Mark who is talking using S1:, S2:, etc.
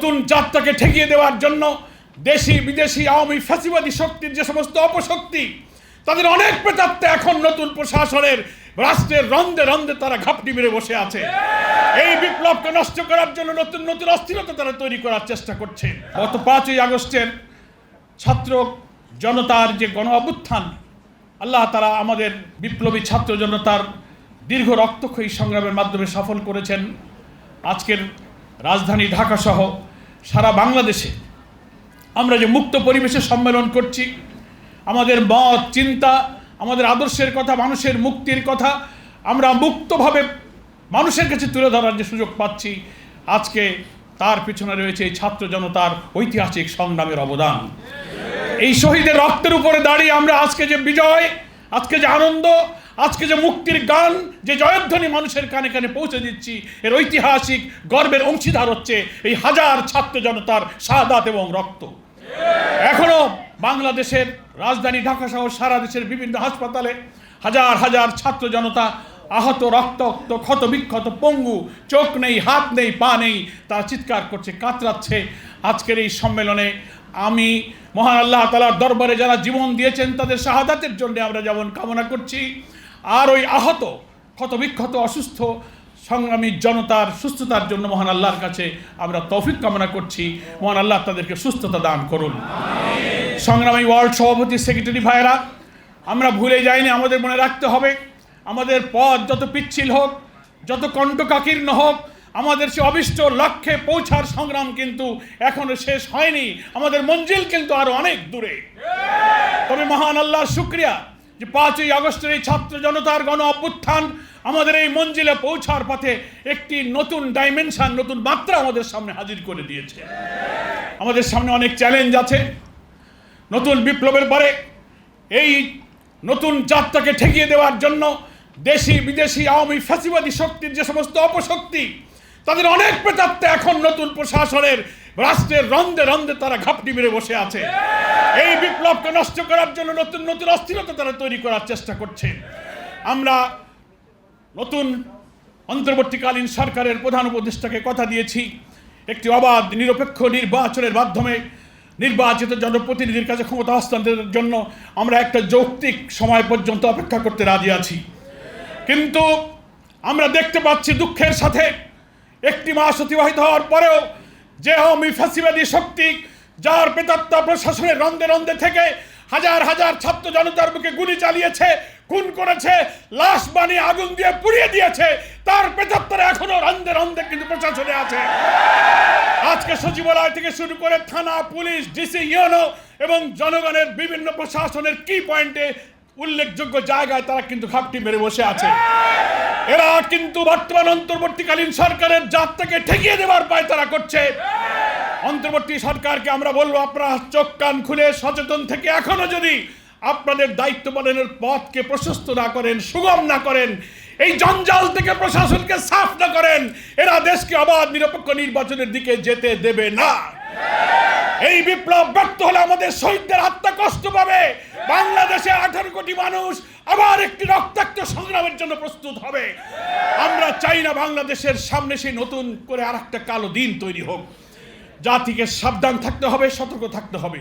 S1: নতুন যাত্রাকে ঠেকিয়ে দেওয়ার জন্য দেশি বিদেশি আওয়ামী ফ্যাসিবাদী শক্তির যে সমস্ত অপশক্তি, তাদের অনেক প্রেতাত্মা এখন নতুন প্রশাসনের রাষ্ট্রের রন্ধে রন্ধে তারা ঘাপটি মেরে বসে আছে। এই বিপ্লবকে নষ্ট করার জন্য নতুন নতুন অস্থিরতা তারা তৈরি করার চেষ্টা করছে। গত 5ই আগস্টের ছাত্র জনতার যে গণ অভ্যুত্থান, আল্লাহ তারা আমাদের বিপ্লবী ছাত্র জনতার দীর্ঘ রক্তক্ষয়ী সংগ্রামের মাধ্যমে সফল করেছেন। আজকের রাজধানী ঢাকা সহ সারা বাংলাদেশে আমরা যে মুক্ত পরিবেশে সম্মেলন করছি, আমাদের মত চিন্তা, আমাদের আদর্শের কথা, মানুষের মুক্তির কথা আমরা মুক্তভাবে মানুষের কাছে তুলে ধরার যে সুযোগ পাচ্ছি, আজকে তার পিছনে রয়েছে এই ছাত্র জনতার ঐতিহাসিক সংগ্রামের অবদান। এই শহীদের রক্তের উপরে দাঁড়িয়ে আমরা আজকে যে বিজয়, আজকে যে আনন্দ, আজকে যে মুক্তির গান, যে জয়ধ্বনি মানুষের কানে কানে পৌঁছে দিচ্ছি, এর ঐতিহাসিক গর্বের অংশীদার হচ্ছে এই হাজার ছাত্র জনতার শাহাদাত এবং রক্ত। এখনো বাংলাদেশের রাজধানী ঢাকা সহ সারা দেশের বিভিন্ন হাসপাতালে হাজার হাজার ছাত্র জনতা আহত, রক্তাক্ত, ক্ষত বিক্ষত, পঙ্গু, চোখ নেই, হাত নেই, পা নেই, তারা চিৎকার করছে, কাতরাচ্ছে। আজকের এই সম্মেলনে আমি মহান আল্লাহ তাআলার দরবারে যারা জীবন দিয়েছেন তাদের শাহাদাতের জন্য আমরা যেমন কামনা করছি, আর ওই আহত, ক্ষত বিক্ষত, অসুস্থ সংগ্রামী জনতার সুস্থতার জন্য মহান আল্লাহর কাছে আমরা তৌফিক কামনা করছি। মহান আল্লাহ তাদেরকে সুস্থতা দান করুন। সংগ্রামী ওয়ার্ল্ড সভাপতি, সেক্রেটারি ভাইয়েরা, আমরা ভুলে যাইনি, আমাদের মনে রাখতে হবে আমাদের পথ যত পিচ্ছিল হোক, যত কণ্টকাকীর্ণ হোক, আমাদের সে অভিষ্ট লক্ষ্যে পৌঁছার সংগ্রাম কিন্তু এখনো শেষ হয়নি। আমাদের মঞ্জিল কিন্তু আরো অনেক দূরে। তবে মহান আল্লাহর শুকরিয়া যে 5ই আগস্টের এই ছাত্র জনতার গণ অভ্যুত্থান আমাদের এই মঞ্জিলে পৌঁছার পথে একটি নতুন ডাইমেনশন, নতুন মাত্রা আমাদের সামনে হাজির করে দিয়েছে। আমাদের সামনে অনেক চ্যালেঞ্জ আছে। নতুন বিপ্লবের পরে এই নতুন যাত্রাকে ঠেকিয়ে দেওয়ার জন্য দেশি বিদেশি আওয়ামী ফ্যাসিবাদী শক্তির যে সমস্ত অপশক্তি, তাদের অনেক প্রেতাত্মা এখন নতুন প্রশাসনের রাষ্ট্রের রন্ধে রন্ধে তারা ঘাপটি মেরে বসে আছে। এই বিপ্লবকে নষ্ট করার জন্য নতুন নতুন অস্থিরতা তারা তৈরি করার চেষ্টা করছে। আমরা নতুন অন্তর্বর্তীকালীন সরকারের প্রধান উপদেষ্টাকে কথা দিয়েছি, একটি অবাধ নিরপেক্ষ নির্বাচনের মাধ্যমে নির্বাচিত জনপ্রতিনিধির কাছে ক্ষমতা হস্তান্তরের জন্য আমরা একটা যৌক্তিক সময় পর্যন্ত অপেক্ষা করতে রাজি আছি। কিন্তু আমরা দেখতে পাচ্ছি দুঃখের সাথে 1 মাস অতিবাহিত হওয়ার পরেও যে আওয়ামী ফ্যাসিবাদী শক্তি যার প্রেতাত্মা প্রশাসনের রন্ধে রন্ধে থেকে হাজার হাজার ছাত্র জনতার বুকে গুলি চালিয়েছে, খুন করেছে, লাশ বানিয়ে আগুন দিয়ে পুড়িয়ে দিয়েছে, তার প্রেতাত্মারা এখনো রন্ধে রন্ধে কিন্তু প্রশাসনে আছে। আজকে সচিবালয় থেকে শুরু করে থানা, পুলিশ, ডিসি, ইউনো এবং জনগণের বিভিন্ন প্রশাসনের কি পয়েন্টে উল্লেখযোগ্য জায়গায় তারা কিন্তু ঘাপটি মেরে বসে আছে। এরা কিন্তু বর্তমান অন্তর্বর্তীকালীন সরকারের যাত্রাকে ঠেকিয়ে দেওয়ার পায় তারা করছে। অন্তর্বর্তী সরকারকে আমরা বলবো, আপনারা চোখ কান খুলে সচেতন থেকে এখনো যদি আপনাদের দায়িত্ব পালনের পথকে প্রশস্ত না করেন, সুগম না করেন, এই জঞ্জাল থেকে প্রশাসনকে সাফ না করেন, এরা দেশকে অবাধ নিরপেক্ষ নির্বাচনের দিকে যেতে দেবে না। এই বিপ্লব ব্যর্থ হলে আমাদের শহীদদের আত্মা কষ্ট পাবে। বাংলাদেশে 18 কোটি মানুষ আবার একটি রক্তাক্ত সংগ্রামের জন্য প্রস্তুত হবে। আমরা চাই না বাংলাদেশের সামনে সেই নতুন করে আরেকটা কালো দিন তৈরি হোক। জাতিকে সাবধান থাকতে হবে, সতর্ক থাকতে হবে।